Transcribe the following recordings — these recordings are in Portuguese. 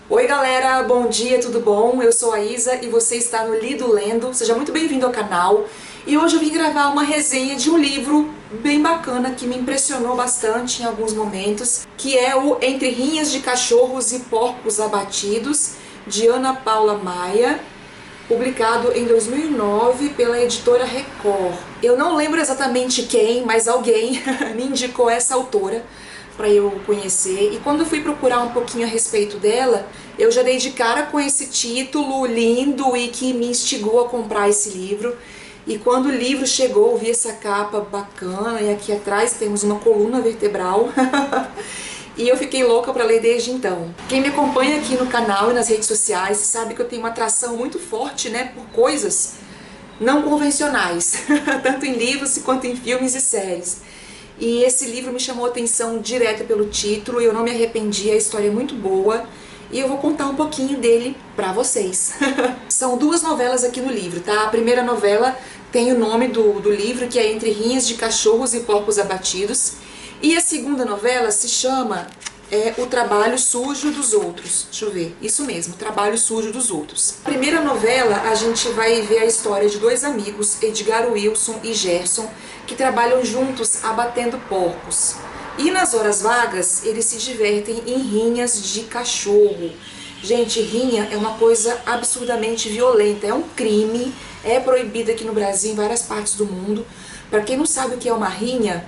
Oi galera, bom dia, tudo bom? Eu sou a Isa e você está no Lido Lendo. Seja muito bem-vindo ao canal. E hoje eu vim gravar uma resenha de um livro bem bacana que me impressionou bastante em alguns momentos, que é o Entre Rinhas de Cachorros e Porcos Abatidos, de Ana Paula Maia, publicado em 2009 pela editora Record. Eu não lembro exatamente quem, mas alguém me indicou essa autora para eu conhecer, e quando eu fui procurar um pouquinho a respeito dela, eu já dei de cara com esse título lindo e que me instigou a comprar esse livro. E quando o livro chegou, eu vi essa capa bacana, e aqui atrás temos uma coluna vertebral e eu fiquei louca para ler desde então. Quem me acompanha aqui no canal e nas redes sociais sabe que eu tenho uma atração muito forte, né, por coisas não convencionais, tanto em livros quanto em filmes e séries. E esse livro me chamou a atenção direto pelo título, e eu não me arrependi, a história é muito boa, e eu vou contar um pouquinho dele pra vocês. São duas novelas aqui no livro, tá? A primeira novela tem o nome do livro, que é Entre Rinhas de Cachorros e Porcos Abatidos, e a segunda novela se chama O Trabalho Sujo dos Outros. Deixa eu ver, isso mesmo, O Trabalho Sujo dos Outros. Na primeira novela a gente vai ver a história de dois amigos, Edgar Wilson e Gerson, que trabalham juntos abatendo porcos. E nas horas vagas eles se divertem em rinhas de cachorro. Gente, rinha é uma coisa absurdamente violenta, é um crime, é proibido aqui no Brasil, em várias partes do mundo. Para quem não sabe o que é uma rinha,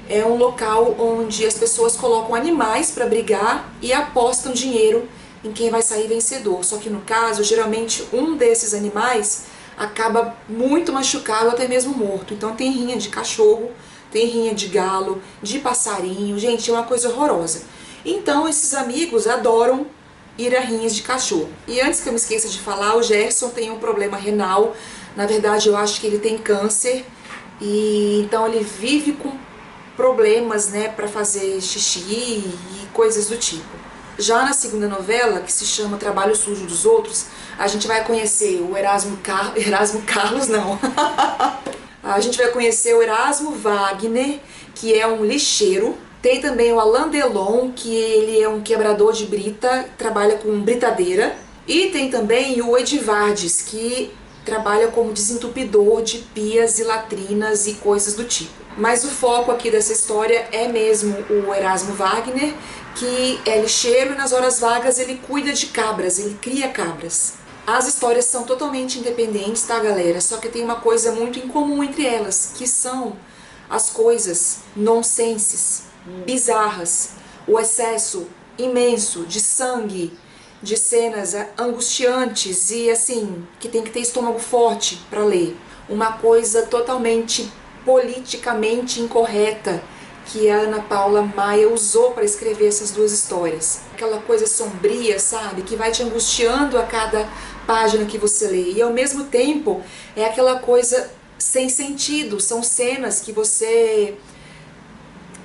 é um local onde as pessoas colocam animais para brigar e apostam dinheiro em quem vai sair vencedor. Só que no caso, geralmente um desses animais acaba muito machucado, até mesmo morto. Então tem rinha de cachorro, tem rinha de galo, de passarinho. Gente, é uma coisa horrorosa. Então esses amigos adoram ir a rinhas de cachorro. E antes que eu me esqueça de falar, o Gerson tem um problema renal. Na verdade, eu acho que ele tem câncer, e então ele vive com problemas, né, para fazer xixi e coisas do tipo. Já na segunda novela, que se chama Trabalho Sujo dos Outros, a gente vai conhecer o Erasmo Carlos, não. A gente vai conhecer o Erasmo Wagner, que é um lixeiro. Tem também o Alain Delon, que ele é um quebrador de brita, trabalha com britadeira. E tem também o Edivardes, que trabalha como desentupidor de pias e latrinas e coisas do tipo. Mas o foco aqui dessa história é mesmo o Erasmo Wagner, que é lixeiro, e nas horas vagas ele cuida de cabras, ele cria cabras. As histórias são totalmente independentes, tá, galera? Só que tem uma coisa muito em comum entre elas, que são as coisas nonsenses, bizarras, o excesso imenso de sangue, de cenas angustiantes e assim, que tem que ter estômago forte para ler. Uma coisa totalmente politicamente incorreta que a Ana Paula Maia usou para escrever essas duas histórias. Aquela coisa sombria, sabe? Que vai te angustiando a cada página que você lê. E ao mesmo tempo é aquela coisa sem sentido. São cenas que você,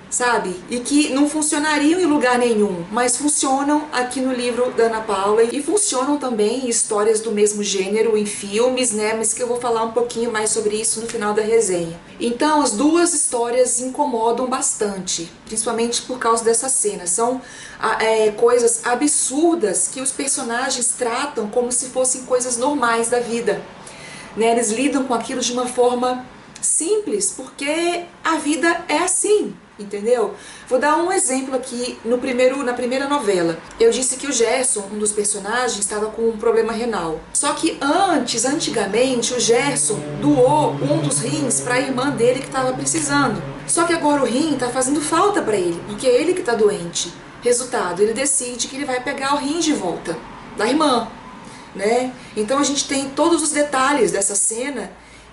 sabe? E que não funcionariam em lugar nenhum, mas funcionam aqui no livro da Ana Paula, e funcionam também em histórias do mesmo gênero em filmes, né? Mas que eu vou falar um pouquinho mais sobre isso no final da resenha. Então, as duas histórias incomodam bastante, principalmente por causa dessa cena. São coisas absurdas que os personagens tratam como se fossem coisas normais da vida, né? Eles lidam com aquilo de uma forma simples, porque a vida é assim, entendeu? Vou dar um exemplo aqui na primeira novela. Eu disse que o Gerson, um dos personagens, estava com um problema renal. Só que antigamente, o Gerson doou um dos rins para a irmã dele que estava precisando. Só que agora o rim está fazendo falta para ele, porque é ele que está doente. Resultado, ele decide que ele vai pegar o rim de volta da irmã, né? Então a gente tem todos os detalhes dessa cena.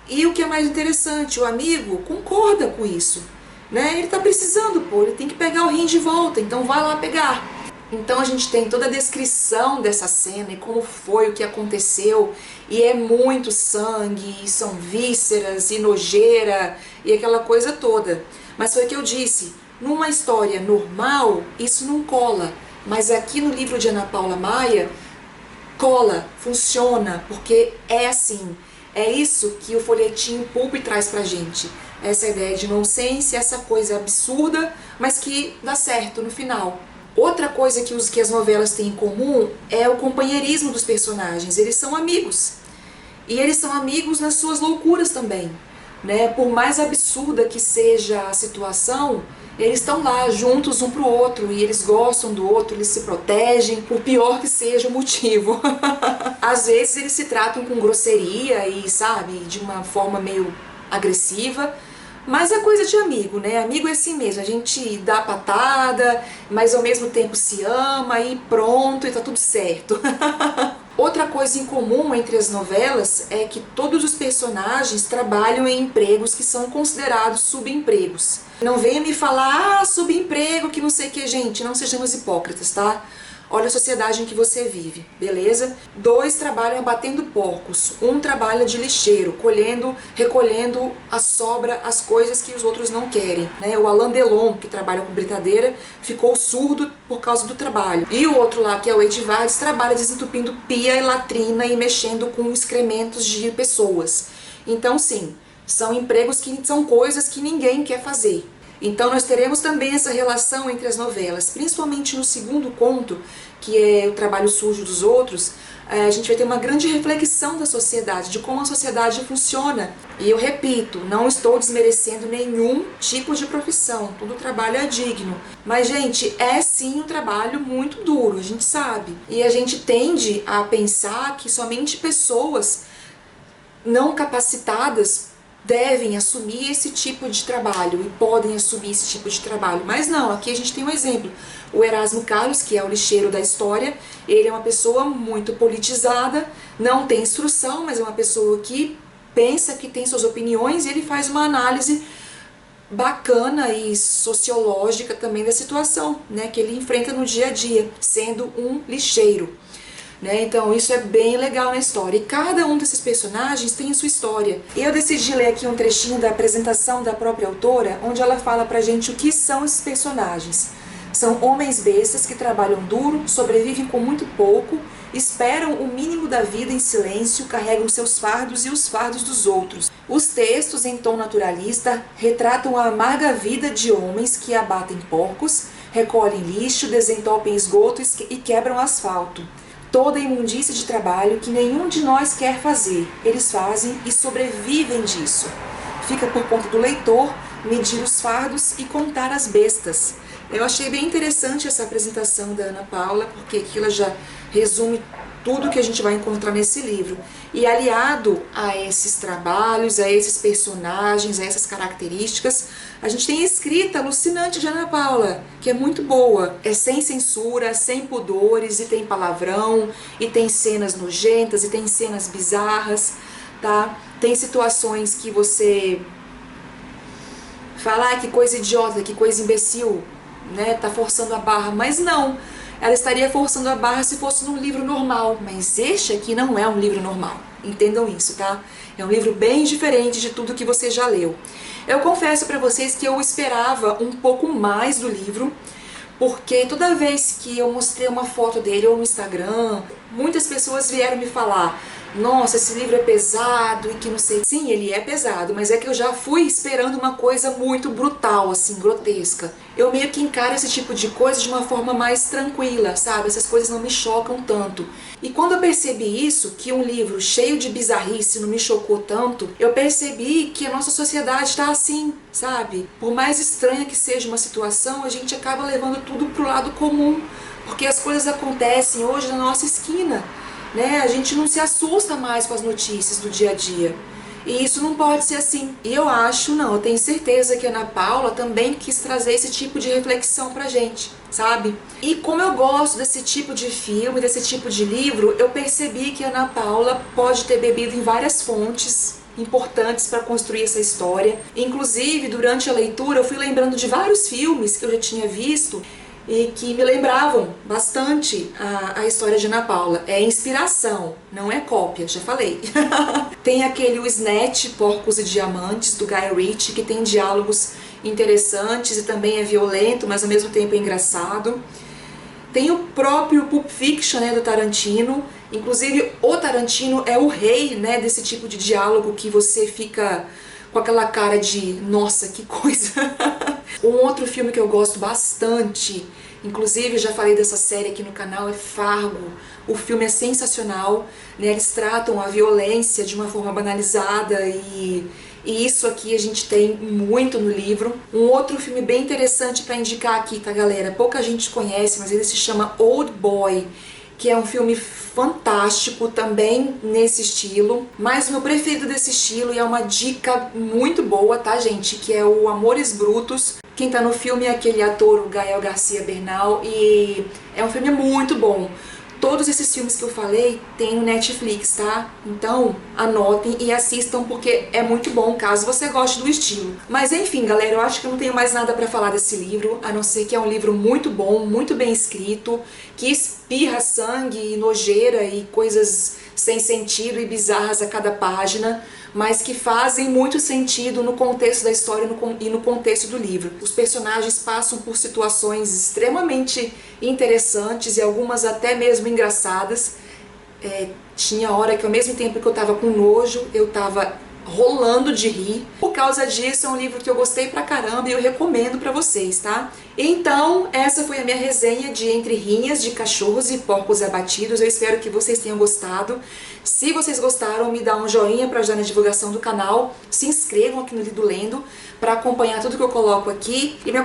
E o que é mais interessante, o amigo concorda com isso, né? Ele tá precisando, pô, ele tem que pegar o rim de volta, então vai lá pegar. Então a gente tem toda a descrição dessa cena e como foi, o que aconteceu, e é muito sangue, e são vísceras, e nojeira, e aquela coisa toda. Mas foi o que eu disse, numa história normal, isso não cola, mas aqui no livro de Ana Paula Maia, cola, funciona, porque é assim. É isso que o folhetim Pulp traz pra gente. Essa ideia de nonsense, essa coisa absurda, mas que dá certo no final. Outra coisa que as novelas têm em comum é o companheirismo dos personagens. Eles são amigos. E eles são amigos nas suas loucuras também, né? Por mais absurda que seja a situação, eles estão lá juntos um pro outro e eles gostam do outro, eles se protegem, por pior que seja o motivo. Às vezes eles se tratam com grosseria e, sabe, de uma forma meio agressiva, mas é coisa de amigo, né? Amigo é assim mesmo, a gente dá patada, mas ao mesmo tempo se ama e pronto, e tá tudo certo. Outra coisa em comum entre as novelas é que todos os personagens trabalham em empregos que são considerados subempregos. Não venha me falar, subemprego, que não sei o que, gente, não sejamos hipócritas, tá? Olha a sociedade em que você vive, beleza? 2 trabalham abatendo porcos, 1 trabalha de lixeiro, recolhendo a sobra, as coisas que os outros não querem, né? O Alain Delon, que trabalha com britadeira, ficou surdo por causa do trabalho. E o outro lá, que é o Edvardes, trabalha desentupindo pia e latrina e mexendo com excrementos de pessoas. Então, sim, são empregos que são coisas que ninguém quer fazer. Então nós teremos também essa relação entre as novelas, principalmente no segundo conto, que é o trabalho sujo dos outros. A gente vai ter uma grande reflexão da sociedade, de como a sociedade funciona. E eu repito, não estou desmerecendo nenhum tipo de profissão, todo trabalho é digno. Mas, gente, é sim um trabalho muito duro, a gente sabe. E a gente tende a pensar que somente pessoas não capacitadas devem assumir esse tipo de trabalho e podem assumir esse tipo de trabalho. Mas não, aqui a gente tem um exemplo. O Erasmo Carlos, que é o lixeiro da história, ele é uma pessoa muito politizada, não tem instrução, mas é uma pessoa que pensa, que tem suas opiniões, e ele faz uma análise bacana e sociológica também da situação, né, que ele enfrenta no dia a dia, sendo um lixeiro. Né? Então isso é bem legal na história, e cada um desses personagens tem a sua história. Eu decidi ler aqui um trechinho da apresentação da própria autora, onde ela fala pra gente o que são esses personagens. São homens bestas que trabalham duro, sobrevivem com muito pouco, esperam o mínimo da vida em silêncio, carregam seus fardos e os fardos dos outros. Os textos, em tom naturalista, retratam a amarga vida de homens que abatem porcos, recolhem lixo, desentopem esgotos e quebram asfalto. Toda a imundície de trabalho que nenhum de nós quer fazer, eles fazem e sobrevivem disso. Fica por conta do leitor medir os fardos e contar as bestas. Eu achei bem interessante essa apresentação da Ana Paula, porque aqui ela já resume tudo que a gente vai encontrar nesse livro. E aliado a esses trabalhos, a esses personagens, a essas características, a gente tem a escrita alucinante de Ana Paula, que é muito boa. É sem censura, sem pudores, e tem palavrão, e tem cenas nojentas, e tem cenas bizarras, tá? Tem situações que você fala, que coisa idiota, que coisa imbecil, né? Tá forçando a barra, mas não. Ela estaria forçando a barra se fosse num livro normal, mas este aqui não é um livro normal. Entendam isso, tá? É um livro bem diferente de tudo que você já leu. Eu confesso pra vocês que eu esperava um pouco mais do livro, porque toda vez que eu mostrei uma foto dele ou no Instagram, muitas pessoas vieram me falar: nossa, esse livro é pesado e que não sei. Sim, ele é pesado, mas é que eu já fui esperando uma coisa muito brutal, assim, grotesca. Eu meio que encaro esse tipo de coisa de uma forma mais tranquila, sabe? Essas coisas não me chocam tanto. E quando eu percebi isso, que um livro cheio de bizarrice não me chocou tanto, eu percebi que a nossa sociedade está assim, sabe? Por mais estranha que seja uma situação, a gente acaba levando tudo pro lado comum, porque as coisas acontecem hoje na nossa esquina. Né? A gente não se assusta mais com as notícias do dia a dia. E isso não pode ser assim. E eu acho, não, eu tenho certeza que a Ana Paula também quis trazer esse tipo de reflexão pra gente, sabe? E como eu gosto desse tipo de filme, desse tipo de livro, eu percebi que a Ana Paula pode ter bebido em várias fontes importantes para construir essa história. Inclusive, durante a leitura, eu fui lembrando de vários filmes que eu já tinha visto e que me lembravam bastante a história de Ana Paula. É inspiração, não é cópia, já falei. Tem aquele O Snatch, Porcos e Diamantes, do Guy Ritchie, que tem diálogos interessantes e também é violento, mas ao mesmo tempo é engraçado. Tem o próprio Pulp Fiction, né, do Tarantino. Inclusive, o Tarantino é o rei, né, desse tipo de diálogo que você fica com aquela cara de nossa, que coisa. Um outro filme que eu gosto bastante, Inclusive, já falei dessa série aqui no canal, é Fargo. O filme é sensacional, né? Eles tratam a violência de uma forma banalizada e isso aqui a gente tem muito no livro. Um outro filme bem interessante para indicar aqui, tá, galera? Pouca gente conhece, mas ele se chama Old Boy, que é um filme fantástico, também nesse estilo, mas o meu preferido desse estilo, e é uma dica muito boa, tá, gente, que é o Amores Brutos. Quem tá no filme é aquele ator, o Gael Garcia Bernal, e é um filme muito bom. Todos esses filmes que eu falei tem no Netflix, tá? Então anotem e assistam porque é muito bom caso você goste do estilo. Mas enfim, galera, eu acho que eu não tenho mais nada pra falar desse livro, a não ser que é um livro muito bom, muito bem escrito, que espirra sangue e nojeira e coisas sem sentido e bizarras a cada página, mas que fazem muito sentido no contexto da história e no contexto do livro. Os personagens passam por situações extremamente interessantes e algumas até mesmo engraçadas. Tinha hora que ao mesmo tempo que eu tava com nojo, eu tava rolando de rir. Por causa disso, é um livro que eu gostei pra caramba e eu recomendo pra vocês, tá? Então, essa foi a minha resenha de Entre Rinhas de Cachorros e Porcos Abatidos. Eu espero que vocês tenham gostado. Se vocês gostaram, me dá um joinha pra ajudar na divulgação do canal. Se inscrevam aqui no Lido Lendo pra acompanhar tudo que eu coloco aqui. E me